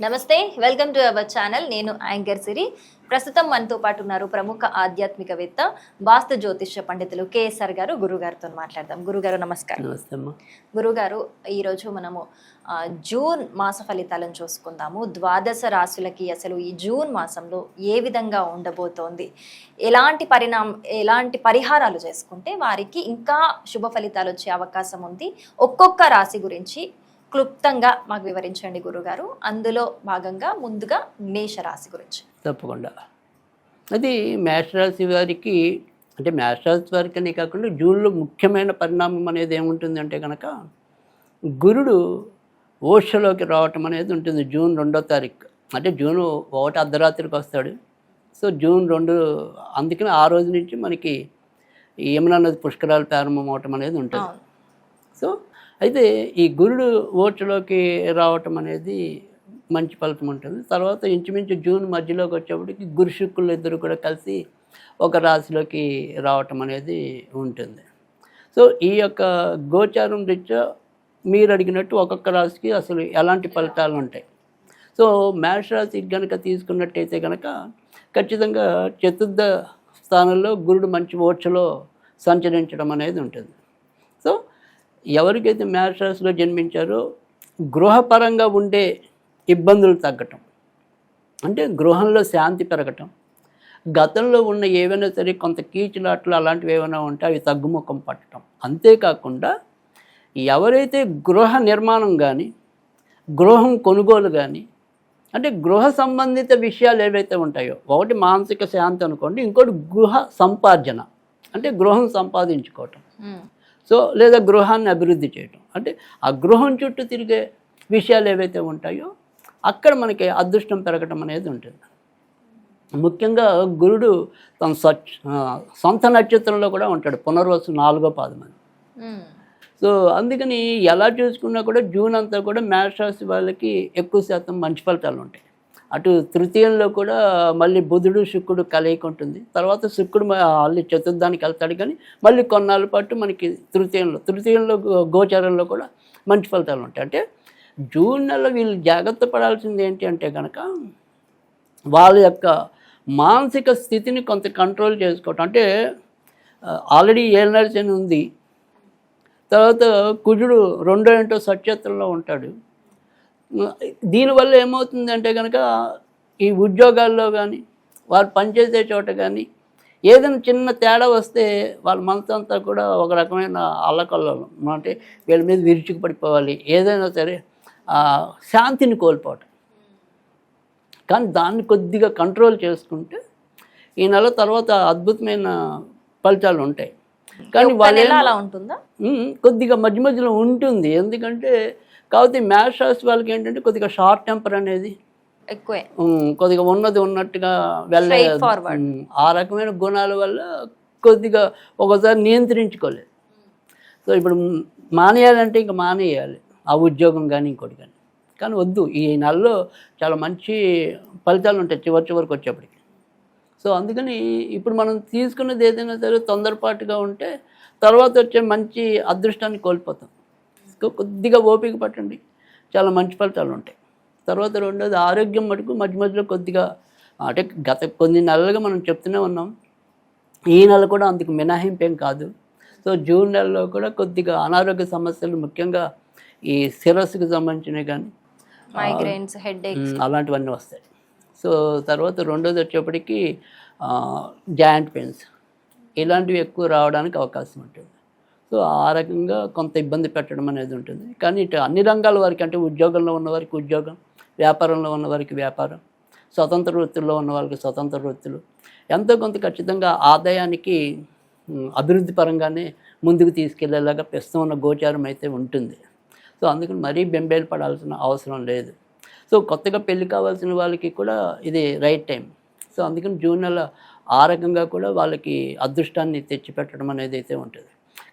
నమస్తే, welcome to our channel. నేను anchor సిరి. ప్రస్తుతం మనతో పాటు ఉన్నారు ప్రముఖ ఆధ్యాత్మికవేత్త, వాస్తు జ్యోతిష్య పండితులు కేఎస్ఆర్ గారు. గురుగారితో మాట్లాడదాం. గురుగారు నమస్కారం. నమస్తే అమ్మా. గురుగారు, ఈరోజు మనము జూన్ మాస ఫలితాలను చూసుకుందాము. ద్వాదశ రాశులకి అసలు ఈ జూన్ మాసంలో ఏ విధంగా ఉండబోతోంది, ఎలాంటి పరిహారాలు చేసుకుంటే వారికి ఇంకా శుభ ఫలితాలు వచ్చే అవకాశం ఉంది, ఒక్కొక్క రాశి గురించి క్లుప్తంగా మాకు వివరించండి గురుగారు. అందులో భాగంగా ముందుగా మేషరాశి గురించి. తప్పకుండా. అది మేషరాశి వారికి, అంటే మేషరాశి వారికి అనే కాకుండా జూన్లో ముఖ్యమైన పరిణామం అనేది ఏముంటుందంటే కనుక గురుడు ఓషలోకి రావటం అనేది ఉంటుంది. జూన్ 2వ తారీఖు, అంటే జూన్ 1 అర్ధరాత్రికి వస్తాడు. సో జూన్ 2, అందుకని ఆ రోజు నుంచి మనకి యమునా నది పుష్కరాలు ప్రారంభం అవటం అనేది ఉంటుంది. సో అయితే ఈ గురుడు ఓట్లోకి రావటం అనేది మంచి ఫలితం ఉంటుంది. తర్వాత ఇంచుమించు జూన్ మధ్యలోకి వచ్చేప్పటికి గురు శుక్రులు ఇద్దరు కూడా కలిసి ఒక రాశిలోకి రావటం అనేది ఉంటుంది. సో ఈ యొక్క గోచారం రీత్యా మీరు అడిగినట్టు ఒక్కొక్క రాశికి అసలు ఎలాంటి ఫలితాలు ఉంటాయి. సో మేష రాశికి కనుక తీసుకున్నట్టయితే కనుక ఖచ్చితంగా చతుర్థ స్థానంలో గురుడు మంచి ఓట్లలో సంచరించడం అనేది ఉంటుంది. సో ఎవరికైతే మేషరాశిలో జన్మించారో గృహపరంగా ఉండే ఇబ్బందులు తగ్గటం, అంటే గృహంలో శాంతి పెరగటం, గతంలో ఉన్న ఏవైనా సరే కొంత కీచులాట్లు అలాంటివి ఏమైనా ఉంటే అవి తగ్గుముఖం పట్టడం. అంతేకాకుండా ఎవరైతే గృహ నిర్మాణం కానీ గృహం కొనుగోలు కానీ, అంటే గృహ సంబంధిత విషయాలు ఏవైతే ఉంటాయో, ఒకటి మానసిక శాంతి అనుకోండి, ఇంకోటి గృహ సంపార్జన అంటే గృహం సంపాదించుకోవటం, సో లేదా గృహాన్ని అభివృద్ధి చేయటం, అంటే ఆ గృహం చుట్టూ తిరిగే విషయాలు ఏవైతే ఉంటాయో అక్కడ మనకి అదృష్టం పెరగటం అనేది ఉంటుంది. ముఖ్యంగా గురుడు తన సొంత నక్షత్రంలో కూడా ఉంటాడు, పునర్వసు 4వ పాదం అని. సో అందుకని ఎలా చూసుకున్నా కూడా జూన్ అంతా కూడా మేషరాశి వాళ్ళకి ఎక్కువ శాతం మంచి ఫలితాలు ఉంటాయి. అటు తృతీయంలో కూడా మళ్ళీ బుధుడు శుక్రుడు కలయిక ఉంటుంది. తర్వాత శుక్రుడు మళ్ళీ చతుర్థానికి వెళ్తాడు, కానీ మళ్ళీ కొన్నాళ్ళ పాటు మనకి తృతీయంలో గోచారంలో కూడా మంచి ఫలితాలు ఉంటాయి. అంటే జూన్ నెల వీళ్ళు జాగ్రత్త పడాల్సింది ఏంటి అంటే కనుక వాళ్ళ యొక్క మానసిక స్థితిని కొంత కంట్రోల్ చేసుకోవటం. అంటే ఆల్రెడీ ఏళ్ళ శని ఉంది, తర్వాత కుజుడు 2వ సత్యత్రంలో ఉంటాడు. దీనివల్ల ఏమవుతుందంటే కనుక ఈ ఉద్యోగాల్లో కానీ వారు పనిచేసే చోట కానీ ఏదైనా చిన్న తేడా వస్తే వాళ్ళ మనసు అంతా కూడా ఒక రకమైన అల్లకల్లోలం, అంటే వీళ్ళ మీద విరుచుకు పడిపోవాలి, ఏదైనా సరే శాంతిని కోల్పోవటం. కానీ దాన్ని కొద్దిగా కంట్రోల్ చేసుకుంటే ఈ నెల తర్వాత అద్భుతమైన ఫలితాలు ఉంటాయి. కానీ వాళ్ళు అలా ఉంటుందా? కొద్దిగా మధ్య మధ్యలో ఉంటుంది. ఎందుకంటే కాబట్టి మేష రాశి వాళ్ళకి ఏంటంటే కొద్దిగా షార్ట్ టెంపర్ అనేది ఎక్కువే, కొద్దిగా ఉన్నట్టుగా వెళ్ళే ఆ రకమైన గుణాల వల్ల కొద్దిగా ఒకసారి నియంత్రించుకోలేదు. సో ఇప్పుడు మానేయాలంటే ఇంకా మానేయాలి, ఆ ఉద్యోగం కానీ ఇంకోటి కానీ వద్దు. ఈ నెలలో చాలా మంచి ఫలితాలు ఉంటాయి చివరికి వచ్చేప్పటికి. సో అందుకని ఇప్పుడు మనం తీసుకున్నది ఏదైనా సరే తొందరపాటుగా ఉంటే తర్వాత వచ్చే మంచి అదృష్టాన్ని కోల్పోతాం. కొద్దిగా ఓపిక పట్టండి, చాలా మంచి ఫలితాలు ఉంటాయి. తర్వాత రెండోది ఆరోగ్యం మటుకు మధ్య మధ్యలో కొద్దిగా, అంటే గత కొన్ని నెలలుగా మనం చెప్తూనే ఉన్నాం, ఈ నెల కూడా అందుకు మినహాయింపు ఏం కాదు. సో జూన్ నెలలో కూడా కొద్దిగా అనారోగ్య సమస్యలు, ముఖ్యంగా ఈ శిరస్సుకు సంబంధించినవి కానీ మైగ్రేన్స్, హెడేక్స్ అలాంటివన్నీ వస్తాయి. సో తర్వాత రెండోది వచ్చేప్పటికి జాయింట్ పెయిన్స్ ఇలాంటివి ఎక్కువ రావడానికి అవకాశం ఉంటుంది. సో ఆ రకంగా కొంత ఇబ్బంది పెట్టడం అనేది ఉంటుంది. కానీ ఇటు అన్ని రంగాల వారికి, అంటే ఉద్యోగంలో ఉన్నవారికి ఉద్యోగం, వ్యాపారంలో ఉన్నవారికి వ్యాపారం, స్వతంత్ర వృత్తుల్లో ఉన్న వాళ్ళకి స్వతంత్ర వృత్తులు, ఎంతో కొంత ఖచ్చితంగా ఆదాయానికి అభివృద్ధి పరంగానే ముందుకు తీసుకెళ్లేలాగా ప్రస్తుతం ఉన్న గోచారం అయితే ఉంటుంది. సో అందుకని మరీ బెంబేలు పడాల్సిన అవసరం లేదు. సో కొత్తగా పెళ్లి కావాల్సిన వాళ్ళకి కూడా ఇది రైట్ టైం. సో అందుకని జూన్ నెల ఆ రకంగా కూడా వాళ్ళకి అదృష్టాన్ని తెచ్చిపెట్టడం అనేది అయితే ఉంటుంది.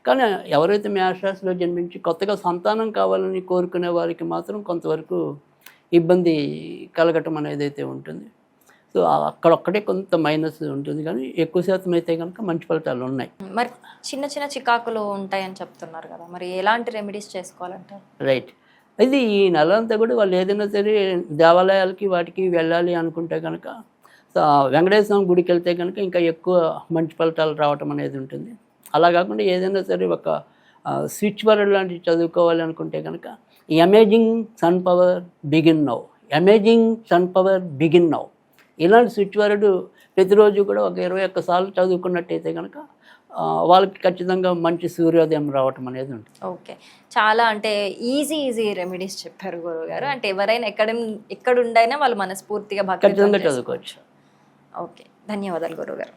కానీ ఎవరైతే మేషరాశిలో జన్మించి కొత్తగా సంతానం కావాలని కోరుకునే వారికి మాత్రం కొంతవరకు ఇబ్బంది కలగటం అనేది అయితే ఉంటుంది. సో అక్కడొక్కడే కొంత మైనస్ ఉంటుంది, కానీ ఎక్కువ శాతం అయితే కనుక మంచి ఫలితాలు ఉన్నాయి. మరి చిన్న చిన్న చికాకులు ఉంటాయని చెప్తున్నారు కదా, మరి ఎలాంటి రెమెడీస్ చేసుకోవాలంటారు? రైట్. ఇది ఈ నెల అంతా కూడా వాళ్ళు ఏదైనా సరే దేవాలయాలకి వాటికి వెళ్ళాలి అనుకుంటే కనుక వెంకటేశ్వర స్వామి గుడికి వెళ్తే కనుక ఇంకా ఎక్కువ మంచి ఫలితాలు రావటం అనేది ఉంటుంది. అలా కాకుండా ఏదైనా సరే ఒక స్విచ్ వర్డ్ లాంటివి చదువుకోవాలి అనుకుంటే కనుక amazing sun power begin now, amazing sun power begin now, ఇలాంటి స్విచ్ వర్డ్ ప్రతిరోజు కూడా ఒక 21 సార్లు చదువుకున్నట్టయితే కనుక వాళ్ళకి ఖచ్చితంగా మంచి సూర్యోదయం రావటం అనేది ఉంటుంది. ఓకే, చాలా అంటే ఈజీ రెమెడీస్ చెప్పారు గురువు గారు. అంటే ఎవరైనా ఎక్కడుండైనా వాళ్ళు మనస్ఫూర్తిగా భక్తి ఖచ్చితంగా చదువుకోవచ్చు. ఓకే, ధన్యవాదాలు గురువు గారు.